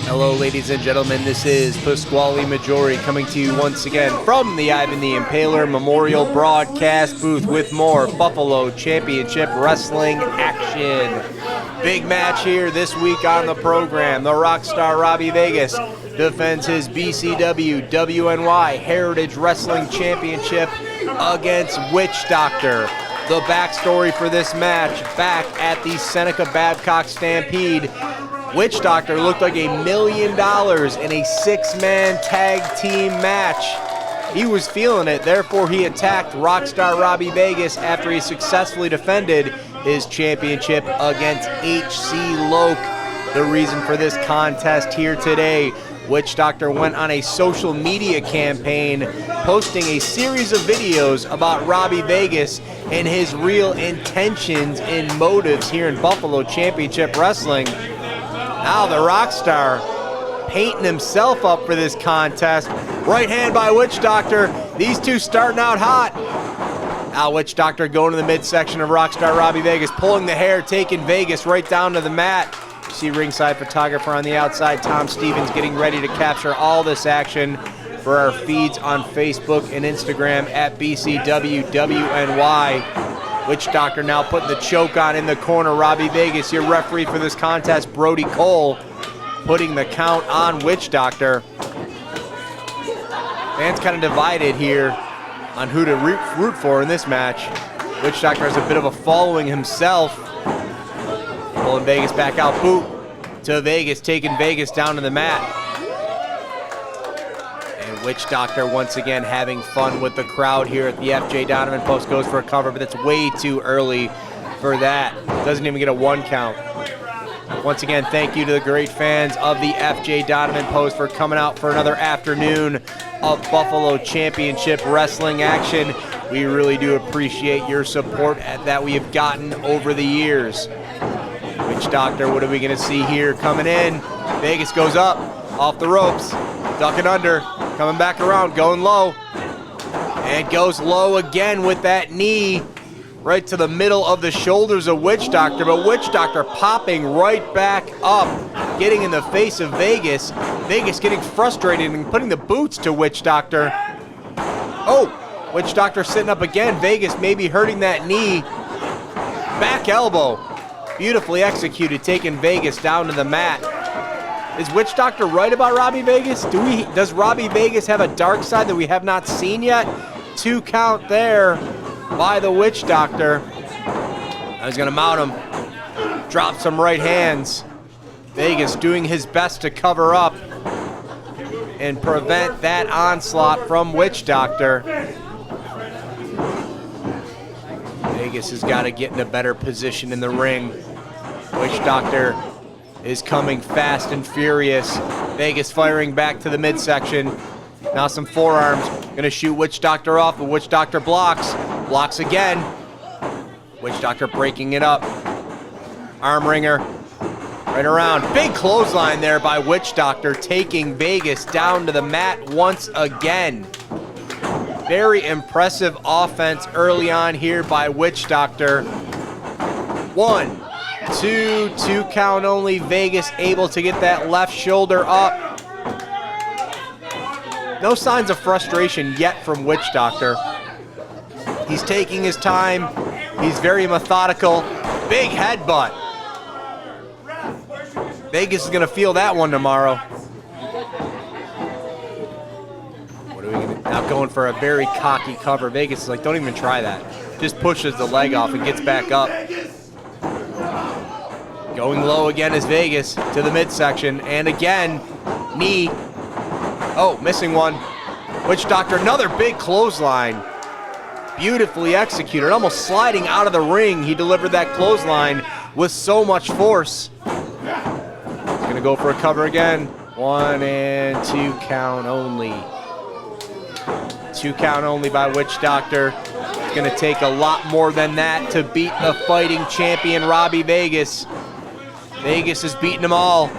Hello, ladies and gentlemen. This is Pasquale Maggiore coming to you once again from the Ivan the Impaler Memorial Broadcast Booth with more Buffalo Championship Wrestling action. Big match here this week on the program. The Rockstar Robby Vegas defends his BCW-WNY Heritage Wrestling Championship against Witch Doctor. The backstory for this match: back at the Seneca Babcock Stampede, Witch Doctor looked like $1 million in a six-man tag team match. He was feeling it, therefore he attacked Rockstar Robby Vegas after he successfully defended his championship against HC Loke. The reason for this contest here today: Witch Doctor went on a social media campaign posting a series of videos about Robby Vegas and his real intentions and motives here in Buffalo Championship Wrestling. Now the Rockstar painting himself up for this contest. Right hand by Witch Doctor. These two starting out hot. Now Witch Doctor going to the midsection of Rockstar Robby Vegas, pulling the hair, taking Vegas right down to the mat. You see ringside photographer on the outside, Tom Stevens, getting ready to capture all this action for our feeds on Facebook and Instagram at BCW-WNY. Witch Doctor now putting the choke on in the corner. Robby Vegas, your referee for this contest, Brody Cole, putting the count on Witch Doctor. Fans kind of divided here on who to root for in this match. Witch Doctor has a bit of a following himself. Pulling Vegas back out, boot to Vegas, taking Vegas down to the mat. And Witch Doctor once again having fun with the crowd here at the FJ Donovan post. Goes for a cover, but it's way too early for that. Doesn't even get a one count. Once again, thank you to the great fans of the FJ Donovan post for coming out for another afternoon of Buffalo Championship Wrestling action. We really do appreciate your support that we have gotten over the years. Witch Doctor, what are we going to see here coming in? Vegas goes up, off the ropes, ducking under, coming back around, going low, and goes low again with that knee right to the middle of the shoulders of Witch Doctor, but Witch Doctor popping right back up, getting in the face of Vegas. Vegas getting frustrated and putting the boots to Witch Doctor. Oh, Witch Doctor sitting up again. Vegas maybe hurting that knee. Back elbow. Beautifully executed, taking Vegas down to the mat. Is Witch Doctor right about Robby Vegas? Does Robby Vegas have a dark side that we have not seen yet? 2 count there by the Witch Doctor. I was going to mount him. Drop some right hands. Vegas doing his best to cover up and prevent that onslaught from Witch Doctor. Vegas has got to get in a better position in the ring. Witch Doctor is coming fast and furious. Vegas firing back to the midsection. Now some forearms. Gonna shoot Witch Doctor off, but Witch Doctor blocks. Blocks again. Witch Doctor breaking it up. Arm wringer. Right around. Big clothesline there by Witch Doctor, taking Vegas down to the mat once again. Very impressive offense early on here by Witch Doctor. 1, 2, 2 count only. Vegas able to get that left shoulder up. No signs of frustration yet from Witch Doctor. He's taking his time. He's very methodical. Big headbutt. Vegas is going to feel that one tomorrow. Now going for a very cocky cover. Vegas is like, don't even try that. Just pushes the leg off and gets back up. Going low again is Vegas to the midsection. And again, knee. Oh, missing one. Witch Doctor, another big clothesline. Beautifully executed. Almost sliding out of the ring. He delivered that clothesline with so much force. He's going to go for a cover again. 1 and 2 count only. 2 count only by Witch Doctor. It's going to take a lot more than that to beat the fighting champion Robby Vegas. Vegas has beaten them all.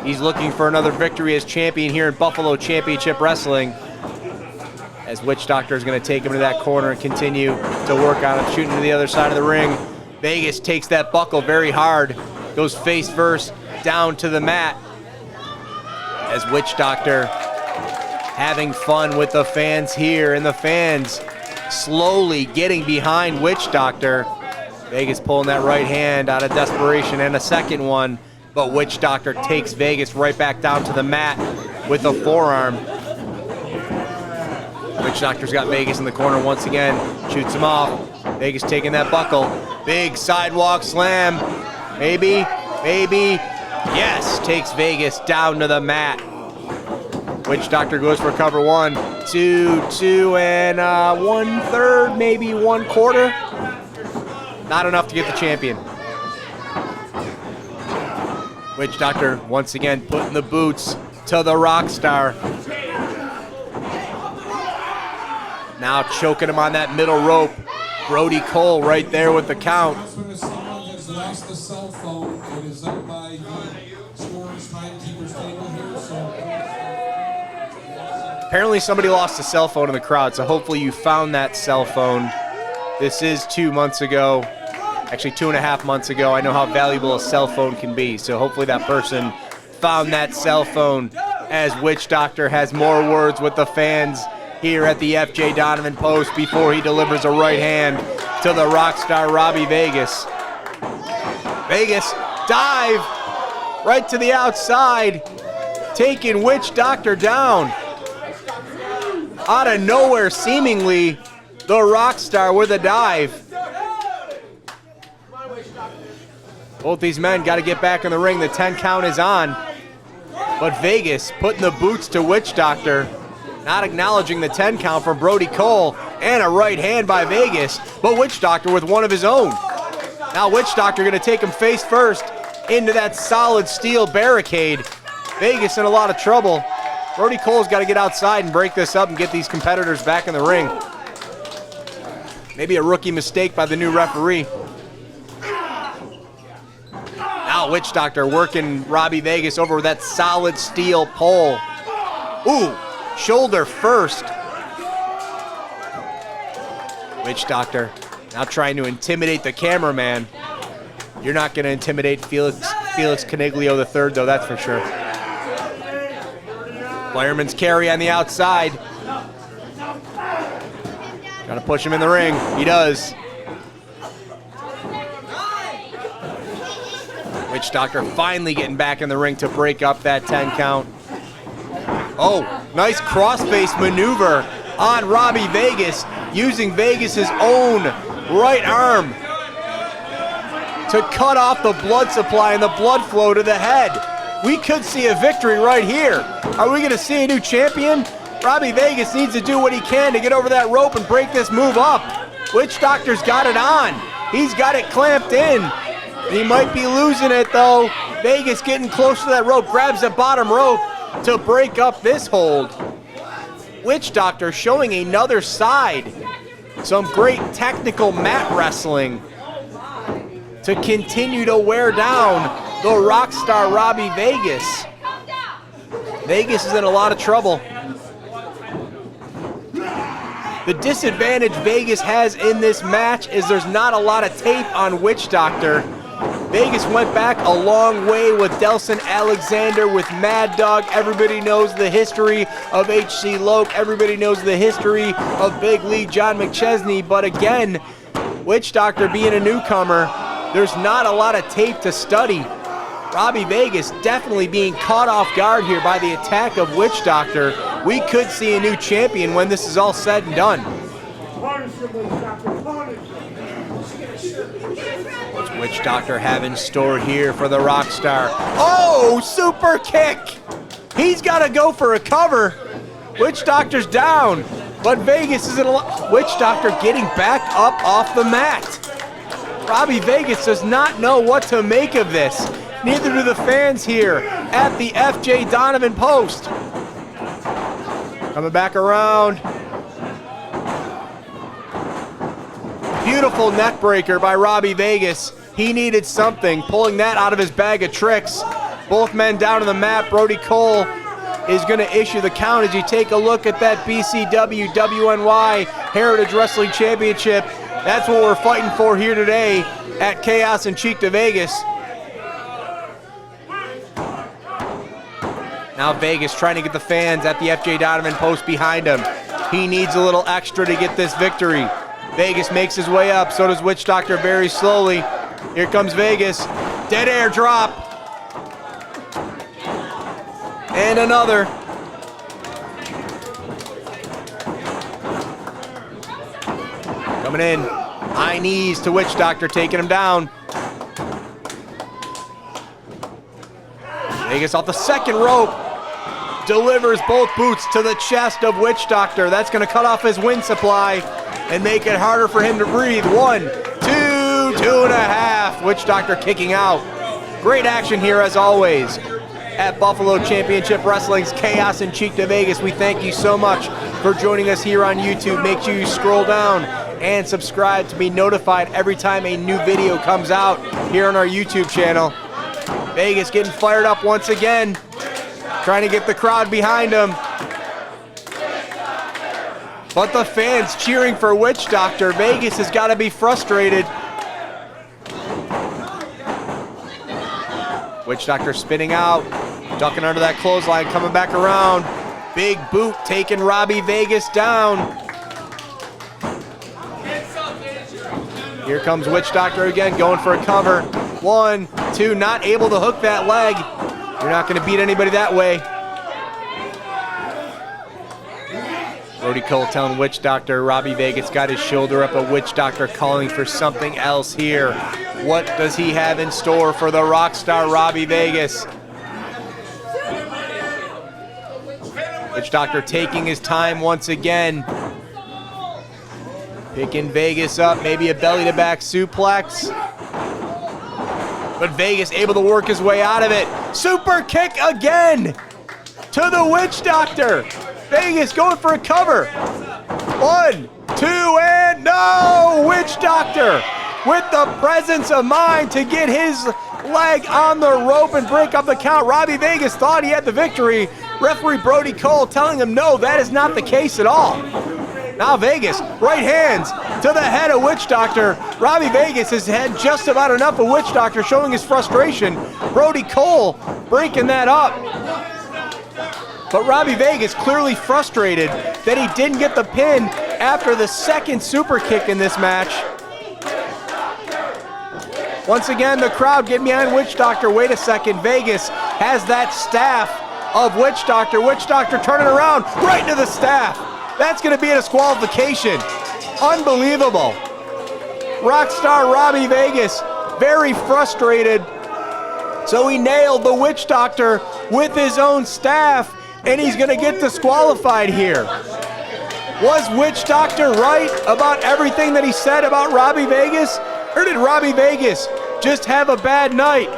He's looking for another victory as champion here in Buffalo Championship Wrestling. As Witch Doctor is going to take him to that corner and continue to work on him, shooting to the other side of the ring. Vegas takes that buckle very hard, goes face first down to the mat. as Witch Doctor having fun with the fans here, and the fans slowly getting behind Witch Doctor. Vegas pulling that right hand out of desperation, and a second one, but Witch Doctor takes Vegas right back down to the mat with a forearm. Witch Doctor's got Vegas in the corner once again, shoots him off. Vegas taking that buckle. Big sidewalk slam. Maybe, maybe. Yes, takes Vegas down to the mat. Witch Doctor goes for cover 1, 2, 2 and 1/3, maybe 1/4. Not enough to get the champion. Witch Doctor once again putting the boots to the Rockstar. Now choking him on that middle rope. Brody Cole right there with the count. Someone has lost the cell phone. It is up by the scorer's timekeeper's table here. Apparently somebody lost a cell phone in the crowd, so hopefully you found that cell phone. This is 2 months ago, actually 2.5 months ago. I know how valuable a cell phone can be, so hopefully that person found that cell phone, as Witch Doctor has more words with the fans here at the FJ Donovan post before he delivers a right hand to the Rockstar Robby Vegas. Vegas, dive right to the outside, taking Witch Doctor down. Out of nowhere, seemingly, the Rockstar with a dive. Both these men got to get back in the ring. The 10 count is on. But Vegas putting the boots to Witch Doctor. Not acknowledging the 10 count from Brody Cole, and a right hand by Vegas, but Witch Doctor with one of his own. Now Witch Doctor going to take him face first into that solid steel barricade. Vegas in a lot of trouble. Brody Cole's got to get outside and break this up and get these competitors back in the ring. Maybe a rookie mistake by the new referee. Now Witch Doctor working Robby Vegas over with that solid steel pole. Ooh. Shoulder first. Witch Doctor now trying to intimidate the cameraman. You're not going to intimidate Felix Coniglio III, though, that's for sure. Fireman's carry on the outside. Got to push him in the ring. He does. Witch Doctor finally getting back in the ring to break up that 10 count. Oh, nice crossface maneuver on Robby Vegas, using Vegas's own right arm to cut off the blood supply and the blood flow to the head. We could see a victory right here. Are we going to see a new champion? Robby Vegas needs to do what he can to get over that rope and break this move up. Witch Doctor's got it on. He's got it clamped in. He might be losing it, though. Vegas getting close to that rope, grabs the bottom rope to break up this hold. Witch Doctor showing another side. Some great technical mat wrestling to continue to wear down the Rockstar Robby Vegas. Vegas is in a lot of trouble. The disadvantage Vegas has in this match is there's not a lot of tape on Witch Doctor. Vegas went back a long way with Delson Alexander, with Mad Dog. Everybody knows the history of H.C. Loke. Everybody knows the history of Big League John McChesney. But again, Witch Doctor being a newcomer, there's not a lot of tape to study. Robby Vegas definitely being caught off guard here by the attack of Witch Doctor. We could see a new champion when this is all said and done. What's Witch Doctor have in store here for the Rockstar? Oh, super kick! He's got to go for a cover. Witch Doctor's down, but Vegas is in a Witch Doctor getting back up off the mat. Robby Vegas does not know what to make of this. Neither do the fans here at the FJ Donovan post. Coming back around. Beautiful neck breaker by Robby Vegas. He needed something, pulling that out of his bag of tricks. Both men down on the mat. Brody Cole is going to issue the count as you take a look at that BCW-WNY Heritage Wrestling Championship. That's what we're fighting for here today at Chaos in Cheektavegas. Now Vegas trying to get the fans at the FJ Donovan post behind him. He needs a little extra to get this victory. Vegas makes his way up, so does Witch Doctor very slowly. Here comes Vegas. Dead air drop. And another. Coming in. High knees to Witch Doctor, taking him down. Vegas off the second rope. Delivers both boots to the chest of Witch Doctor. That's going to cut off his wind supply and make it harder for him to breathe. 1, 2, 2.5. Witch Doctor kicking out. Great action here as always at Buffalo Championship Wrestling's Chaos in Cheektavegas. We thank you so much for joining us here on YouTube. Make sure you scroll down and subscribe to be notified every time a new video comes out here on our YouTube channel. Vegas getting fired up once again, trying to get the crowd behind him. But the fans cheering for Witch Doctor. Vegas has got to be frustrated. Witch Doctor spinning out, ducking under that clothesline, coming back around. Big boot taking Robby Vegas down. Here comes Witch Doctor again, going for a cover. 1, 2, not able to hook that leg. You're not going to beat anybody that way. Brody Cole telling Witch Doctor, Robby Vegas got his shoulder up, a Witch Doctor calling for something else here. What does he have in store for the Rockstar Robby Vegas? Witch Doctor taking his time once again. Picking Vegas up, maybe a belly-to-back suplex. But Vegas able to work his way out of it. Super kick again to the Witch Doctor. Vegas going for a cover. 1, 2, and no! Witch Doctor with the presence of mind to get his leg on the rope and break up the count. Robby Vegas thought he had the victory. Referee Brody Cole telling him no, that is not the case at all. Now Vegas, right hands to the head of Witch Doctor. Robby Vegas has had just about enough of Witch Doctor, showing his frustration. Brody Cole breaking that up. But Robby Vegas clearly frustrated that he didn't get the pin after the second super kick in this match. Once again, the crowd getting behind Witch Doctor. Wait a second, Vegas has that staff of Witch Doctor. Witch Doctor turning around right into the staff. That's going to be a disqualification. Unbelievable. Rockstar Robby Vegas, very frustrated. So he nailed the Witch Doctor with his own staff, and he's going to get disqualified here. Was Witch Doctor right about everything that he said about Robby Vegas? Or did Robby Vegas just have a bad night?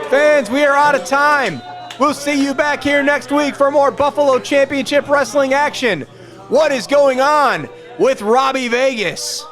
Fans, we are out of time. We'll see you back here next week for more Buffalo Championship Wrestling action. What is going on with Robby Vegas?